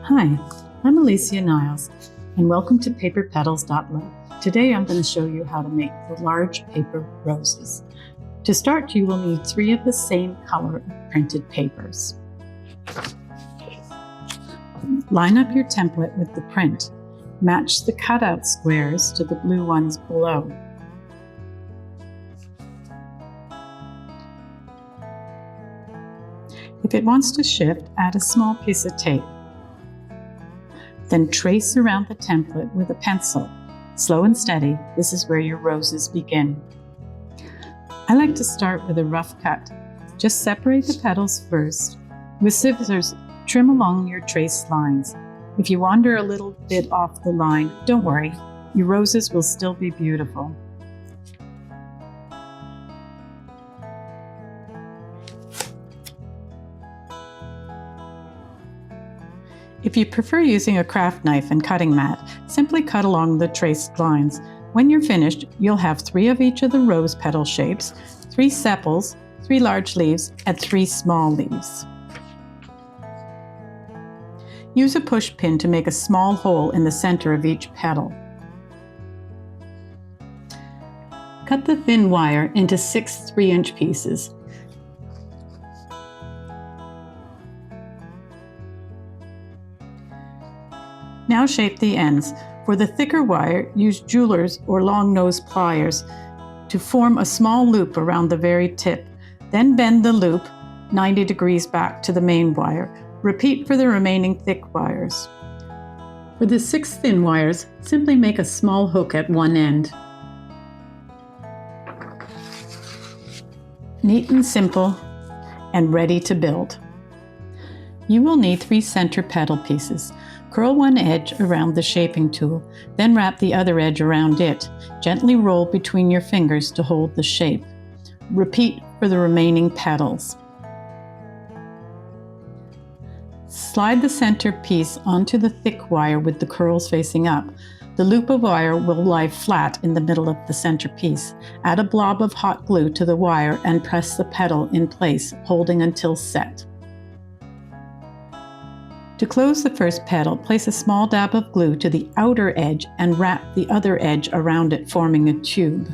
Hi, I'm Alicia Niles, and welcome to PaperPetals.love. Today I'm going to show you how to make the large paper roses. To start, you will need 3 of the same color of printed papers. Line up your template with the print. Match the cutout squares to the blue ones below. If it wants to shift, add a small piece of tape. Then trace around the template with a pencil. Slow and steady, this is where your roses begin. I like to start with a rough cut. Just separate the petals first. With scissors, trim along your traced lines. If you wander a little bit off the line, don't worry, your roses will still be beautiful. If you prefer using a craft knife and cutting mat, simply cut along the traced lines. When you're finished, you'll have 3 of each of the rose petal shapes, 3 sepals, 3 large leaves, and 3 small leaves. Use a push pin to make a small hole in the center of each petal. Cut the thin wire into 6 3-inch pieces. Now shape the ends. For the thicker wire, use jewelers or long nose pliers to form a small loop around the very tip. Then bend the loop 90 degrees back to the main wire. Repeat for the remaining thick wires. For the 6 thin wires, simply make a small hook at one end. Neat and simple, and ready to build. You will need 3 center petal pieces. Curl one edge around the shaping tool, then wrap the other edge around it. Gently roll between your fingers to hold the shape. Repeat for the remaining petals. Slide the center piece onto the thick wire with the curls facing up. The loop of wire will lie flat in the middle of the center piece. Add a blob of hot glue to the wire and press the petal in place, holding until set. To close the first petal, place a small dab of glue to the outer edge and wrap the other edge around it, forming a tube.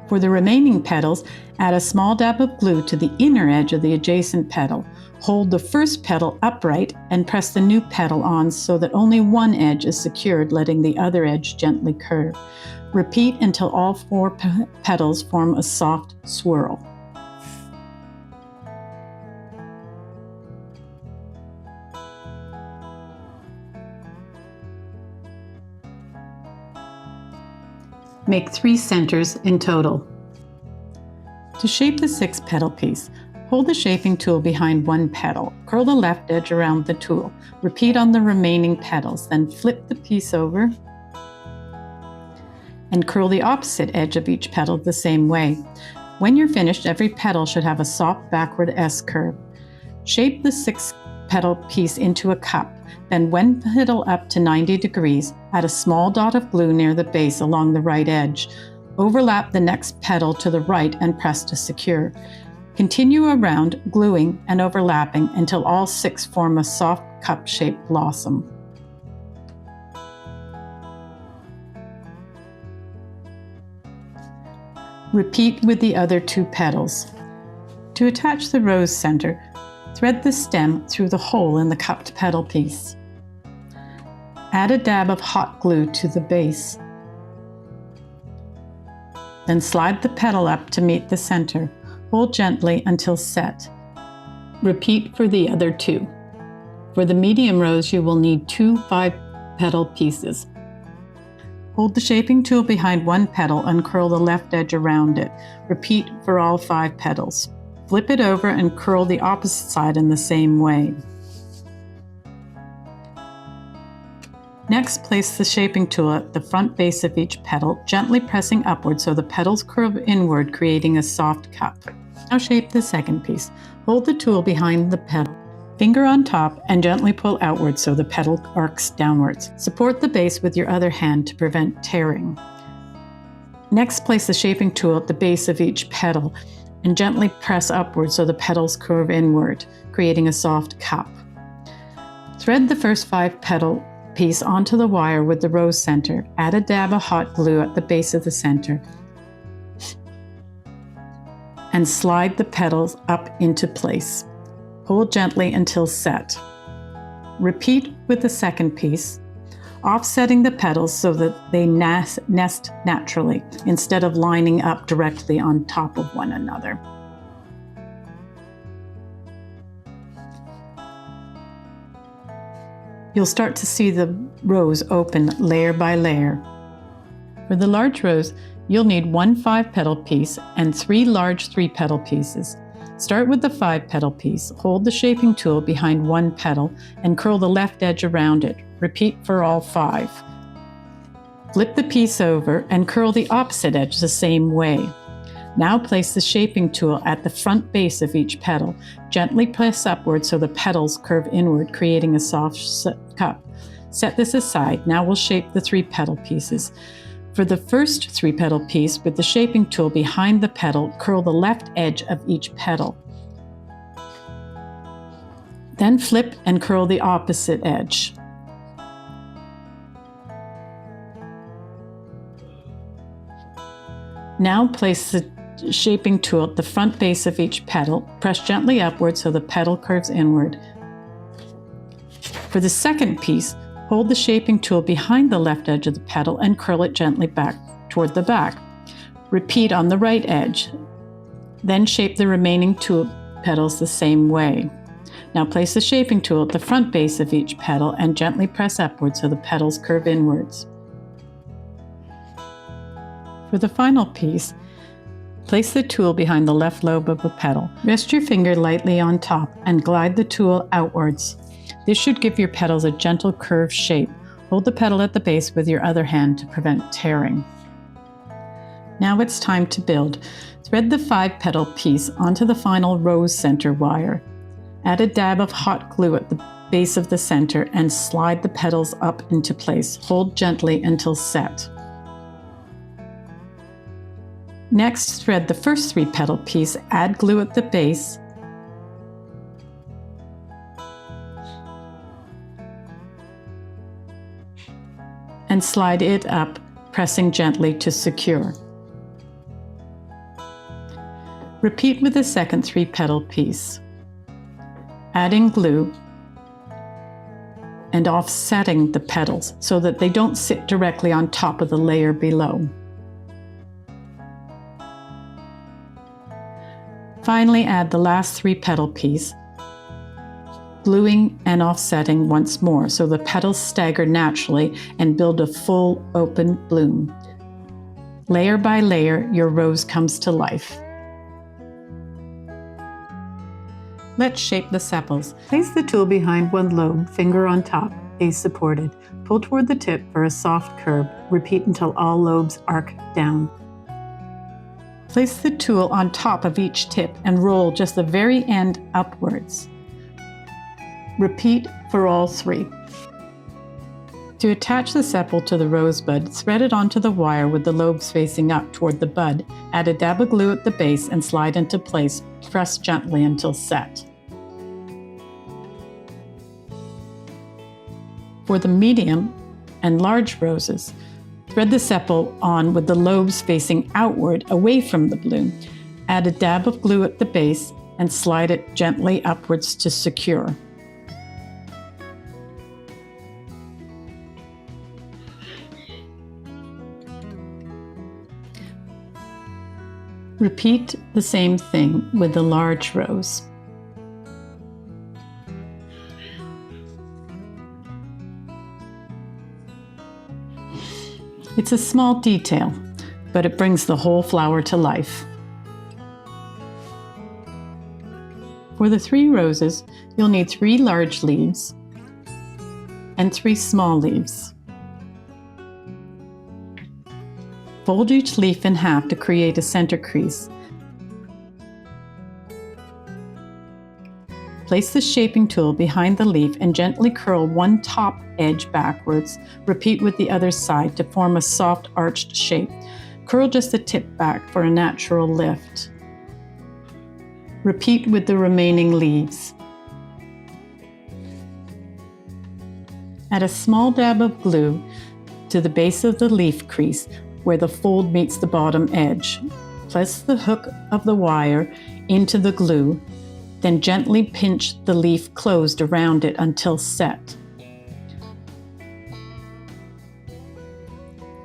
For the remaining petals, add a small dab of glue to the inner edge of the adjacent petal. Hold the first petal upright and press the new petal on so that only one edge is secured, letting the other edge gently curve. Repeat until all 4 petals form a soft swirl. Make 3 centers in total. To shape the 6 petal piece, hold the shaping tool behind one petal. Curl the left edge around the tool. Repeat on the remaining petals, then flip the piece over and curl the opposite edge of each petal the same way. When you're finished, every petal should have a soft backward S curve. Shape the 6 petal piece into a cup. Then when petal up to 90 degrees, add a small dot of glue near the base along the right edge. Overlap the next petal to the right and press to secure. Continue around, gluing and overlapping until all 6 form a soft cup-shaped blossom. Repeat with the other 2 petals. To attach the rose center, thread the stem through the hole in the cupped petal piece. Add a dab of hot glue to the base. Then slide the petal up to meet the center. Hold gently until set. Repeat for the other 2. For the medium rose, you will need 2 5-petal pieces. Hold the shaping tool behind one petal and curl the left edge around it. Repeat for all 5 petals. Flip it over and curl the opposite side in the same way. Next, place the shaping tool at the front base of each petal, gently pressing upward so the petals curve inward, creating a soft cup. Now shape the second piece. Hold the tool behind the petal, finger on top, and gently pull outward so the petal arcs downwards. Support the base with your other hand to prevent tearing. Next, place the shaping tool at the base of each petal. and gently press upward so the petals curve inward, creating a soft cup. Thread the first 5 petal piece onto the wire with the rose center. Add a dab of hot glue at the base of the center and slide the petals up into place. Hold gently until set. Repeat with the second piece, offsetting the petals so that they nest naturally instead of lining up directly on top of one another. You'll start to see the rose open layer by layer. For the large rose, you'll need 1 5-petal piece and 3 large 3-petal pieces. Start with the 5-petal piece, hold the shaping tool behind one petal, and curl the left edge around it. Repeat for all 5. Flip the piece over and curl the opposite edge the same way. Now place the shaping tool at the front base of each petal. Gently press upward so the petals curve inward, creating a soft cup. Set this aside. Now we'll shape the 3-petal pieces. For the first 3-petal piece, with the shaping tool behind the petal, curl the left edge of each petal. Then flip and curl the opposite edge. Now place the shaping tool at the front base of each petal. Press gently upward so the petal curves inward. For the second piece, hold the shaping tool behind the left edge of the petal and curl it gently back toward the back. Repeat on the right edge. Then shape the remaining 2 petals the same way. Now place the shaping tool at the front base of each petal and gently press upward so the petals curve inwards. For the final piece, place the tool behind the left lobe of a petal. Rest your finger lightly on top and glide the tool outwards. This should give your petals a gentle curved shape. Hold the petal at the base with your other hand to prevent tearing. Now it's time to build. Thread the 5-petal piece onto the final rose center wire. Add a dab of hot glue at the base of the center and slide the petals up into place. Hold gently until set. Next, thread the first 3-petal piece, add glue at the base, and slide it up, pressing gently to secure. Repeat with the second 3-petal piece, adding glue and offsetting the petals so that they don't sit directly on top of the layer below. Finally, add the last 3-petal piece, gluing and offsetting once more so the petals stagger naturally and build a full open bloom. Layer by layer, your rose comes to life. Let's shape the sepals. Place the tool behind one lobe, finger on top, base supported. Pull toward the tip for a soft curve. Repeat until all lobes arc down. Place the tool on top of each tip and roll just the very end upwards. Repeat for all 3. To attach the sepal to the rosebud, thread it onto the wire with the lobes facing up toward the bud. Add a dab of glue at the base and slide into place. Press gently until set. For the medium and large roses, thread the sepal on with the lobes facing outward away from the bloom. Add a dab of glue at the base and slide it gently upwards to secure. Repeat the same thing with the large rose. It's a small detail, but it brings the whole flower to life. For the 3 roses, you'll need 3 large leaves and 3 small leaves. Fold each leaf in half to create a center crease. Place the shaping tool behind the leaf and gently curl one top edge backwards. Repeat with the other side to form a soft arched shape. Curl just the tip back for a natural lift. Repeat with the remaining leaves. Add a small dab of glue to the base of the leaf crease where the fold meets the bottom edge. Place the hook of the wire into the glue, then gently pinch the leaf closed around it until set.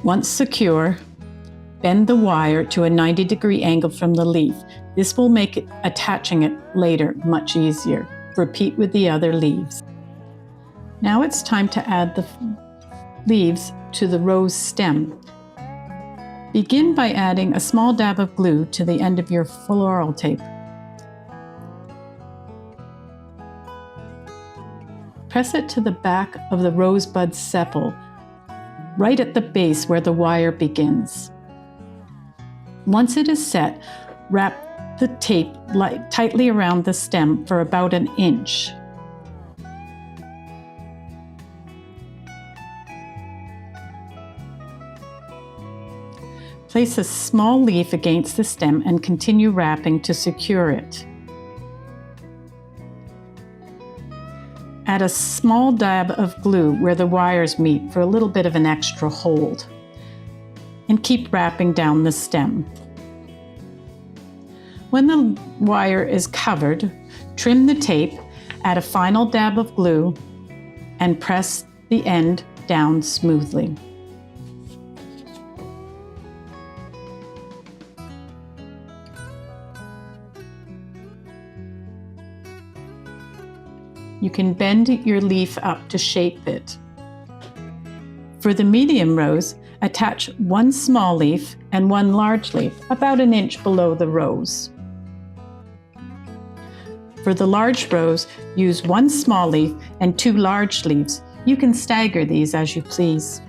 Once secure, bend the wire to a 90-degree angle from the leaf. This will make attaching it later much easier. Repeat with the other leaves. Now it's time to add the leaves to the rose stem. Begin by adding a small dab of glue to the end of your floral tape. Press it to the back of the rosebud sepal, right at the base where the wire begins. Once it is set, wrap the tape tightly around the stem for about an inch. Place a small leaf against the stem and continue wrapping to secure it. Add a small dab of glue where the wires meet for a little bit of an extra hold. And keep wrapping down the stem. When the wire is covered, trim the tape, add a final dab of glue, and press the end down smoothly. You can bend your leaf up to shape it. For the medium rose, attach one small leaf and one large leaf, about an inch below the rose. For the large rose, use one small leaf and two large leaves. You can stagger these as you please.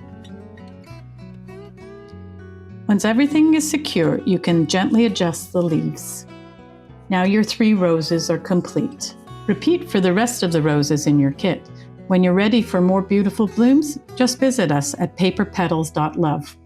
Once everything is secure, you can gently adjust the leaves. Now your 3 roses are complete. Repeat for the rest of the roses in your kit. When you're ready for more beautiful blooms, just visit us at PaperPetals.love.